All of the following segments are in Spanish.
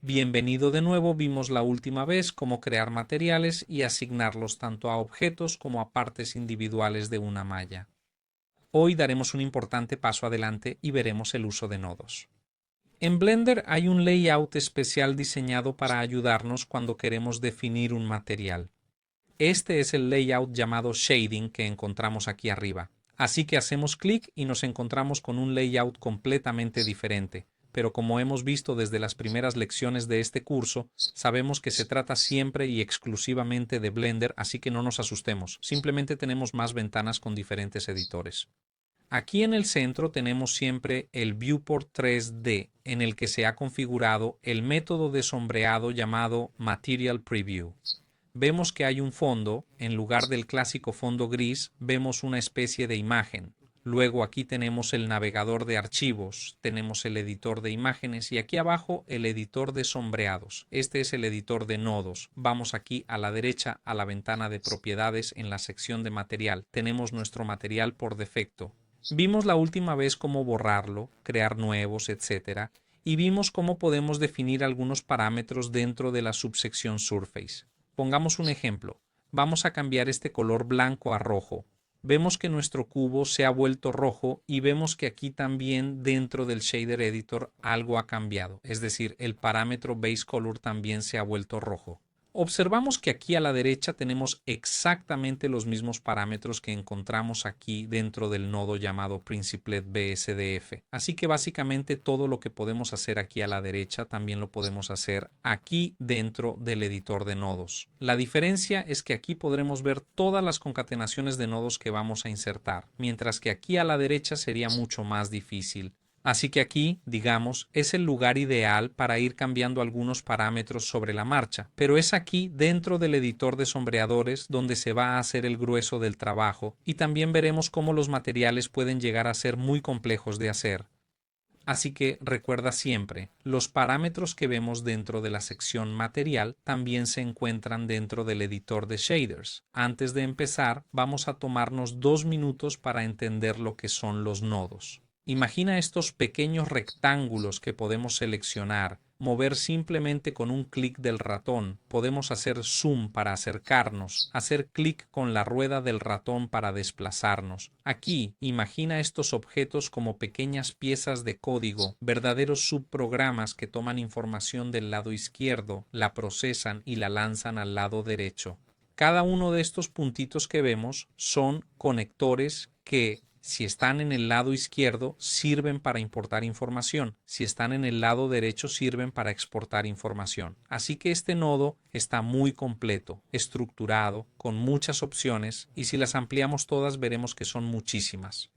Bienvenido de nuevo, vimos la última vez cómo crear materiales y asignarlos tanto a objetos como a partes individuales de una malla. Hoy daremos un importante paso adelante y veremos el uso de nodos. En Blender hay un layout especial diseñado para ayudarnos cuando queremos definir un material. Este es el layout llamado Shading que encontramos aquí arriba. Así que hacemos clic y nos encontramos con un layout completamente diferente. Pero como hemos visto desde las primeras lecciones de este curso, sabemos que se trata siempre y exclusivamente de Blender, así que no nos asustemos. Simplemente tenemos más ventanas con diferentes editores. Aquí en el centro tenemos siempre el Viewport 3D, en el que se ha configurado el método de sombreado llamado Material Preview. Vemos que hay un fondo, en lugar del clásico fondo gris, vemos una especie de imagen. Luego aquí tenemos el navegador de archivos, tenemos el editor de imágenes y aquí abajo el editor de sombreados. Este es el editor de nodos. Vamos aquí a la derecha a la ventana de propiedades en la sección de material. Tenemos nuestro material por defecto. Vimos la última vez cómo borrarlo, crear nuevos, etc. Y vimos cómo podemos definir algunos parámetros dentro de la subsección Surface. Pongamos un ejemplo. Vamos a cambiar este color blanco a rojo. Vemos que nuestro cubo se ha vuelto rojo y vemos que aquí también dentro del Shader Editor algo ha cambiado. Es decir, el parámetro Base Color también se ha vuelto rojo. Observamos que aquí a la derecha tenemos exactamente los mismos parámetros que encontramos aquí dentro del nodo llamado Principlet BSDF. Así que básicamente todo lo que podemos hacer aquí a la derecha también lo podemos hacer aquí dentro del editor de nodos. La diferencia es que aquí podremos ver todas las concatenaciones de nodos que vamos a insertar, mientras que aquí a la derecha sería mucho más difícil. Así que aquí, digamos, es el lugar ideal para ir cambiando algunos parámetros sobre la marcha, pero es aquí dentro del editor de sombreadores donde se va a hacer el grueso del trabajo y también veremos cómo los materiales pueden llegar a ser muy complejos de hacer. Así que recuerda siempre, los parámetros que vemos dentro de la sección material también se encuentran dentro del editor de shaders. Antes de empezar, vamos a tomarnos 2 minutos para entender lo que son los nodos. Imagina estos pequeños rectángulos que podemos seleccionar, mover simplemente con un clic del ratón. Podemos hacer zoom para acercarnos, hacer clic con la rueda del ratón para desplazarnos. Aquí, imagina estos objetos como pequeñas piezas de código, verdaderos subprogramas que toman información del lado izquierdo, la procesan y la lanzan al lado derecho. Cada uno de estos puntitos que vemos son conectores que, si están en el lado izquierdo, sirven para importar información. Si están en el lado derecho, sirven para exportar información. Así que este nodo está muy completo, estructurado, con muchas opciones, y si las ampliamos todas veremos que son muchísimas.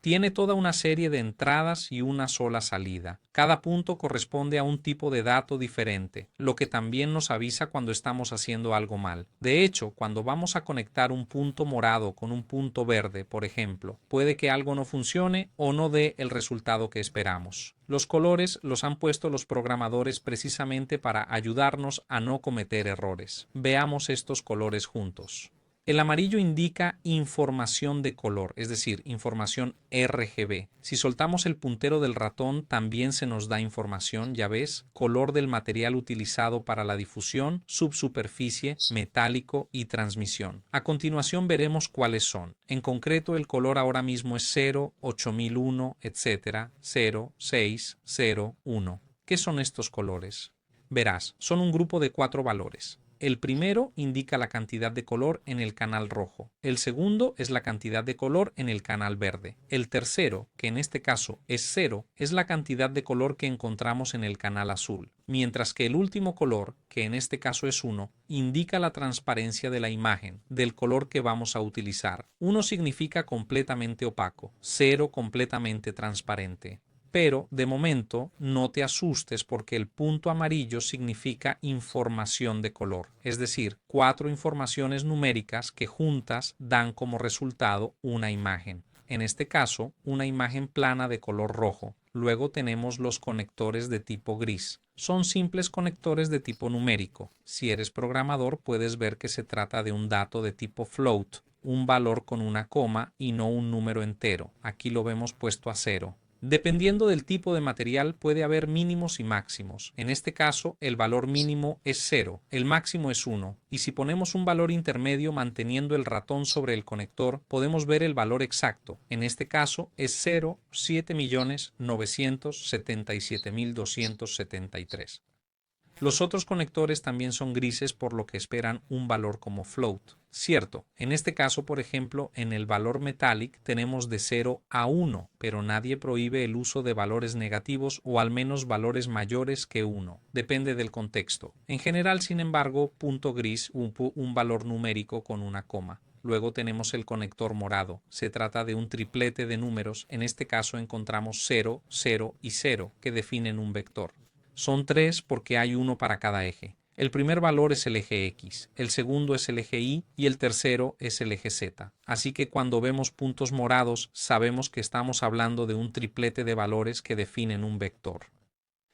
Tiene toda una serie de entradas y una sola salida. Cada punto corresponde a un tipo de dato diferente, lo que también nos avisa cuando estamos haciendo algo mal. De hecho, cuando vamos a conectar un punto morado con un punto verde, por ejemplo, puede que algo no funcione o no dé el resultado que esperamos. Los colores los han puesto los programadores precisamente para ayudarnos a no cometer errores. Veamos estos colores juntos. El amarillo indica información de color, es decir, información RGB. Si soltamos el puntero del ratón también se nos da información, ya ves, color del material utilizado para la difusión, subsuperficie, metálico y transmisión. A continuación veremos cuáles son. En concreto el color ahora mismo es 0, 8001, etc. 0, 6, 0, 1. ¿Qué son estos colores? Verás, son un grupo de 4 valores. El primero indica la cantidad de color en el canal rojo. El segundo es la cantidad de color en el canal verde. El tercero, que en este caso es 0, es la cantidad de color que encontramos en el canal azul. Mientras que el último color, que en este caso es 1, indica la transparencia de la imagen, del color que vamos a utilizar. 1 significa completamente opaco, 0 completamente transparente. Pero, de momento, no te asustes porque el punto amarillo significa información de color, es decir, 4 informaciones numéricas que juntas dan como resultado una imagen. En este caso, una imagen plana de color rojo. Luego tenemos los conectores de tipo gris. Son simples conectores de tipo numérico. Si eres programador, puedes ver que se trata de un dato de tipo float, un valor con una coma y no un número entero. Aquí lo vemos puesto a 0. Dependiendo del tipo de material puede haber mínimos y máximos. En este caso, el valor mínimo es 0, el máximo es 1, y si ponemos un valor intermedio manteniendo el ratón sobre el conector, podemos ver el valor exacto. En este caso es 0,7.977.273. Los otros conectores también son grises por lo que esperan un valor como float. Cierto, en este caso, por ejemplo, en el valor metallic tenemos de 0 a 1, pero nadie prohíbe el uso de valores negativos o al menos valores mayores que 1. Depende del contexto. En general, sin embargo, punto gris, un valor numérico con una coma. Luego tenemos el conector morado. Se trata de un triplete de números. En este caso encontramos 0, 0 y 0, que definen un vector. Son 3 porque hay uno para cada eje. El primer valor es el eje X, el segundo es el eje Y y el tercero es el eje Z. Así que cuando vemos puntos morados sabemos que estamos hablando de un triplete de valores que definen un vector.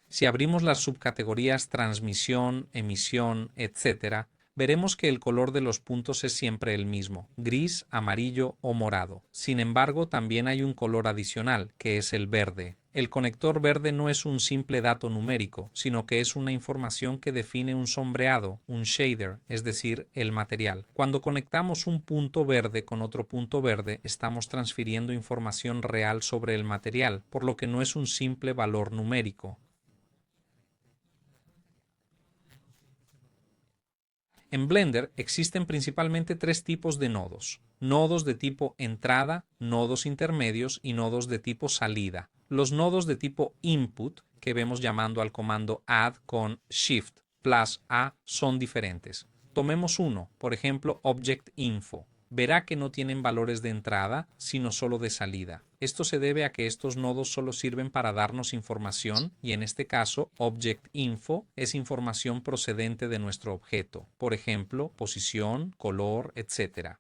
Si abrimos las subcategorías transmisión, emisión, etc., veremos que el color de los puntos es siempre el mismo, gris, amarillo o morado. Sin embargo, también hay un color adicional, que es el verde. El conector verde no es un simple dato numérico, sino que es una información que define un sombreado, un shader, es decir, el material. Cuando conectamos un punto verde con otro punto verde, estamos transfiriendo información real sobre el material, por lo que no es un simple valor numérico. En Blender existen principalmente tres tipos de nodos. Nodos de tipo entrada, nodos intermedios y nodos de tipo salida. Los nodos de tipo input, que vemos llamando al comando add con Shift plus A, son diferentes. Tomemos uno, por ejemplo, Object Info. Verá que no tienen valores de entrada, sino solo de salida. Esto se debe a que estos nodos solo sirven para darnos información y en este caso, Object Info es información procedente de nuestro objeto, por ejemplo, posición, color, etc.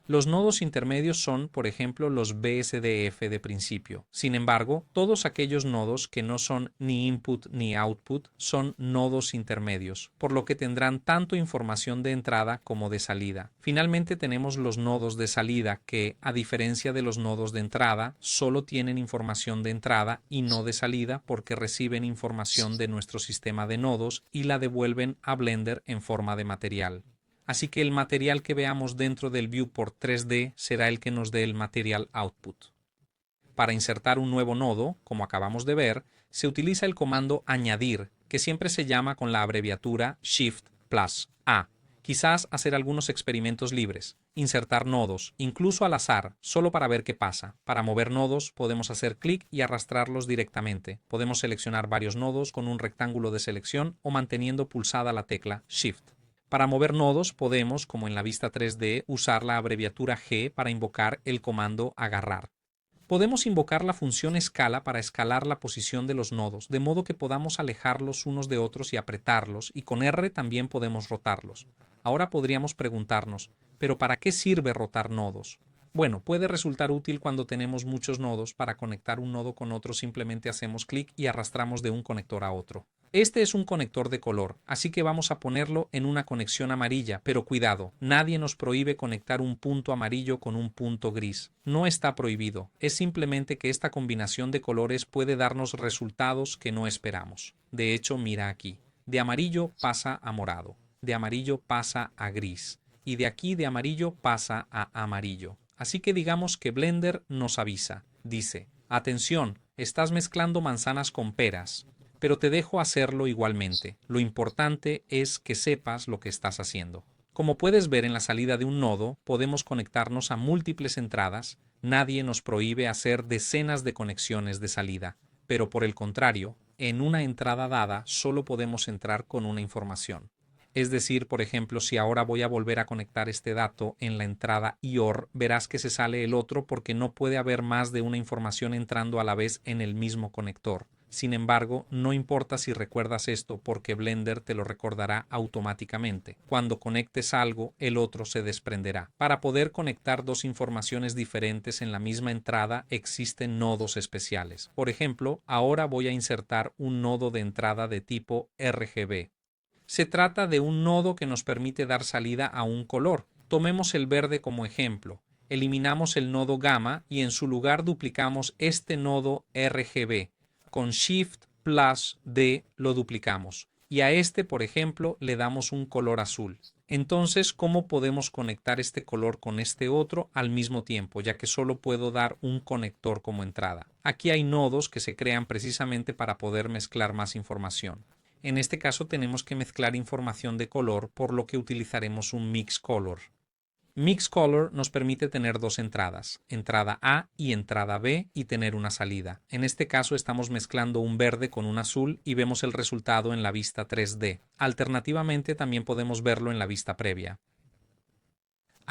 Los nodos intermedios son, por ejemplo, los BSDF de principio. Sin embargo, todos aquellos nodos que no son ni input ni output son nodos intermedios, por lo que tendrán tanto información de entrada como de salida. Finalmente tenemos los nodos de salida que, a diferencia de los nodos de entrada, solo tienen información de entrada y no de salida porque reciben información de nuestro sistema de nodos y la devuelven a Blender en forma de material. Así que el material que veamos dentro del viewport 3D será el que nos dé el material output. Para insertar un nuevo nodo, como acabamos de ver, se utiliza el comando añadir, que siempre se llama con la abreviatura Shift plus A. Quizás hacer algunos experimentos libres, insertar nodos, incluso al azar, solo para ver qué pasa. Para mover nodos podemos hacer clic y arrastrarlos directamente. Podemos seleccionar varios nodos con un rectángulo de selección o manteniendo pulsada la tecla Shift. Para mover nodos podemos, como en la vista 3D, usar la abreviatura G para invocar el comando agarrar. Podemos invocar la función escala para escalar la posición de los nodos, de modo que podamos alejarlos unos de otros y apretarlos, y con R también podemos rotarlos. Ahora podríamos preguntarnos, ¿pero para qué sirve rotar nodos? Bueno, puede resultar útil cuando tenemos muchos nodos. Para conectar un nodo con otro simplemente hacemos clic y arrastramos de un conector a otro. Este es un conector de color, así que vamos a ponerlo en una conexión amarilla, pero cuidado, nadie nos prohíbe conectar un punto amarillo con un punto gris. No está prohibido, es simplemente que esta combinación de colores puede darnos resultados que no esperamos. De hecho, mira aquí, de amarillo pasa a morado, de amarillo pasa a gris, y de aquí de amarillo pasa a amarillo. Así que digamos que Blender nos avisa, dice, atención, estás mezclando manzanas con peras. Pero te dejo hacerlo igualmente. Lo importante es que sepas lo que estás haciendo. Como puedes ver en la salida de un nodo, podemos conectarnos a múltiples entradas. Nadie nos prohíbe hacer decenas de conexiones de salida, pero por el contrario, en una entrada dada solo podemos entrar con una información. Es decir, por ejemplo, si ahora voy a volver a conectar este dato en la entrada IOR, verás que se sale el otro porque no puede haber más de una información entrando a la vez en el mismo conector. Sin embargo, no importa si recuerdas esto porque Blender te lo recordará automáticamente. Cuando conectes algo, el otro se desprenderá. Para poder conectar dos informaciones diferentes en la misma entrada existen nodos especiales. Por ejemplo, ahora voy a insertar un nodo de entrada de tipo RGB. Se trata de un nodo que nos permite dar salida a un color. Tomemos el verde como ejemplo. Eliminamos el nodo gamma y en su lugar duplicamos este nodo RGB. Con Shift plus D lo duplicamos. Y a este, por ejemplo, le damos un color azul. Entonces, ¿cómo podemos conectar este color con este otro al mismo tiempo, ya que solo puedo dar un conector como entrada? Aquí hay nodos que se crean precisamente para poder mezclar más información. En este caso tenemos que mezclar información de color, por lo que utilizaremos un mix color. Mix Color nos permite tener dos entradas, entrada A y entrada B, y tener una salida. En este caso estamos mezclando un verde con un azul y vemos el resultado en la vista 3D. Alternativamente también podemos verlo en la vista previa.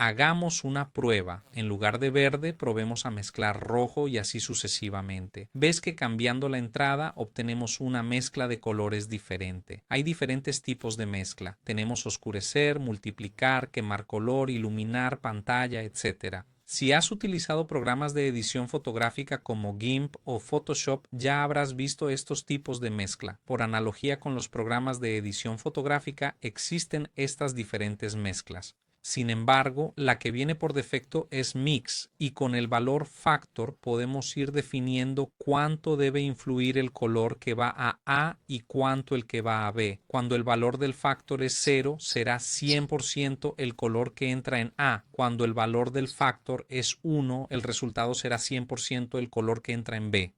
Hagamos una prueba. En lugar de verde, probemos a mezclar rojo y así sucesivamente. Ves que cambiando la entrada obtenemos una mezcla de colores diferente. Hay diferentes tipos de mezcla. Tenemos oscurecer, multiplicar, quemar color, iluminar, pantalla, etc. Si has utilizado programas de edición fotográfica como GIMP o Photoshop, ya habrás visto estos tipos de mezcla. Por analogía con los programas de edición fotográfica, existen estas diferentes mezclas. Sin embargo, la que viene por defecto es Mix y con el valor Factor podemos ir definiendo cuánto debe influir el color que va a A y cuánto el que va a B. Cuando el valor del Factor es 0, será 100% el color que entra en A. Cuando el valor del Factor es 1, el resultado será 100% el color que entra en B.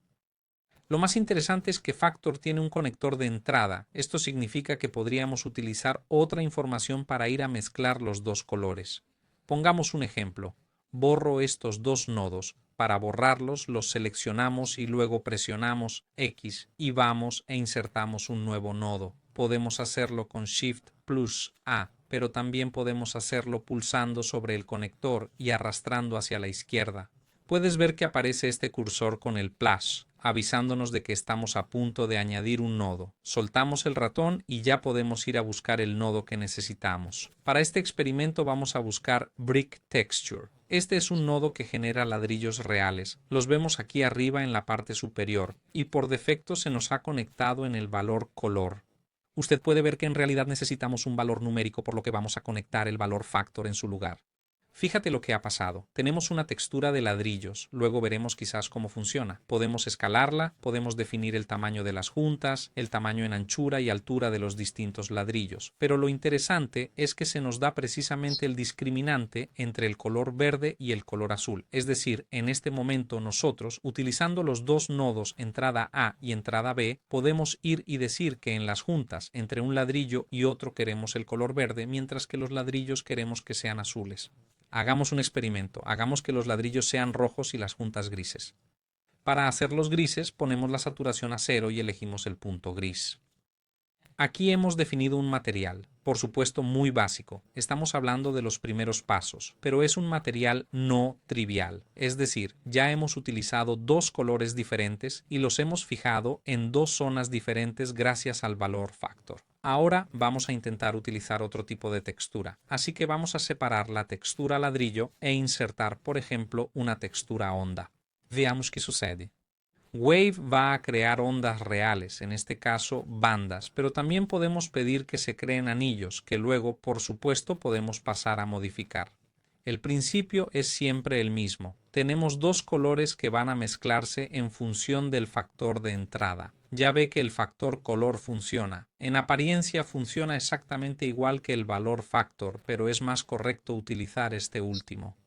Lo más interesante es que Factor tiene un conector de entrada. Esto significa que podríamos utilizar otra información para ir a mezclar los dos colores. Pongamos un ejemplo. Borro estos dos nodos. Para borrarlos, los seleccionamos y luego presionamos X y vamos e insertamos un nuevo nodo. Podemos hacerlo con Shift plus A, pero también podemos hacerlo pulsando sobre el conector y arrastrando hacia la izquierda. Puedes ver que aparece este cursor con el plus, avisándonos de que estamos a punto de añadir un nodo. Soltamos el ratón y ya podemos ir a buscar el nodo que necesitamos. Para este experimento vamos a buscar Brick Texture. Este es un nodo que genera ladrillos reales. Los vemos aquí arriba en la parte superior y por defecto se nos ha conectado en el valor color. Usted puede ver que en realidad necesitamos un valor numérico, por lo que vamos a conectar el valor factor en su lugar. Fíjate lo que ha pasado. Tenemos una textura de ladrillos, luego veremos quizás cómo funciona. Podemos escalarla, podemos definir el tamaño de las juntas, el tamaño en anchura y altura de los distintos ladrillos. Pero lo interesante es que se nos da precisamente el discriminante entre el color verde y el color azul. Es decir, en este momento nosotros, utilizando los dos nodos entrada A y entrada B, podemos ir y decir que en las juntas entre un ladrillo y otro queremos el color verde, mientras que los ladrillos queremos que sean azules. Hagamos un experimento. Hagamos que los ladrillos sean rojos y las juntas grises. Para hacerlos grises, ponemos la saturación a 0 y elegimos el punto gris. Aquí hemos definido un material, por supuesto muy básico. Estamos hablando de los primeros pasos, pero es un material no trivial. Es decir, ya hemos utilizado dos colores diferentes y los hemos fijado en dos zonas diferentes gracias al valor factor. Ahora vamos a intentar utilizar otro tipo de textura, así que vamos a separar la textura ladrillo e insertar, por ejemplo, una textura onda. Veamos qué sucede. Wave va a crear ondas reales, en este caso bandas, pero también podemos pedir que se creen anillos, que luego, por supuesto, podemos pasar a modificar. El principio es siempre el mismo. Tenemos dos colores que van a mezclarse en función del factor de entrada. Ya ve que el factor color funciona. En apariencia funciona exactamente igual que el valor factor, pero es más correcto utilizar este último.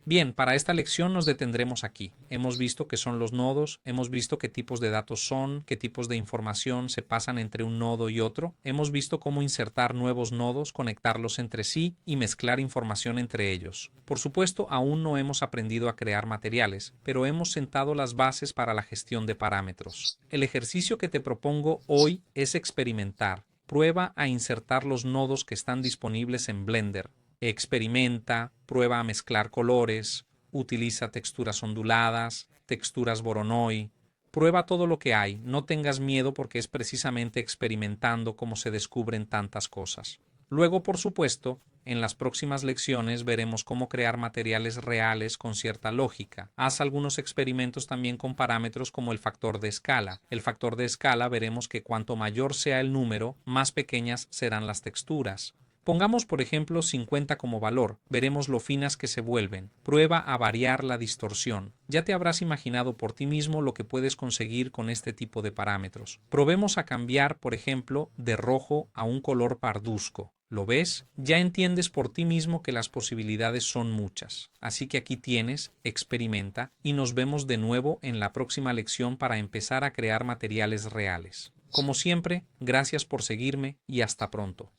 Bien, para esta lección nos detendremos aquí. Hemos visto qué son los nodos, hemos visto qué tipos de datos son, qué tipos de información se pasan entre un nodo y otro, hemos visto cómo insertar nuevos nodos, conectarlos entre sí y mezclar información entre ellos. Por supuesto, aún no hemos aprendido a crear materiales, pero hemos sentado las bases para la gestión de parámetros. El ejercicio que te propongo hoy es experimentar. Prueba a insertar los nodos que están disponibles en Blender. Experimenta, prueba a mezclar colores, utiliza texturas onduladas, texturas Voronoi. Prueba todo lo que hay, no tengas miedo porque es precisamente experimentando cómo se descubren tantas cosas. Luego, por supuesto, en las próximas lecciones veremos cómo crear materiales reales con cierta lógica. Haz algunos experimentos también con parámetros como el factor de escala. El factor de escala veremos que cuanto mayor sea el número, más pequeñas serán las texturas. Pongamos por ejemplo 50 como valor, veremos lo finas que se vuelven. Prueba a variar la distorsión. Ya te habrás imaginado por ti mismo lo que puedes conseguir con este tipo de parámetros. Probemos a cambiar, por ejemplo, de rojo a un color parduzco. ¿Lo ves? Ya entiendes por ti mismo que las posibilidades son muchas. Así que aquí tienes, experimenta y nos vemos de nuevo en la próxima lección para empezar a crear materiales reales. Como siempre, gracias por seguirme y hasta pronto.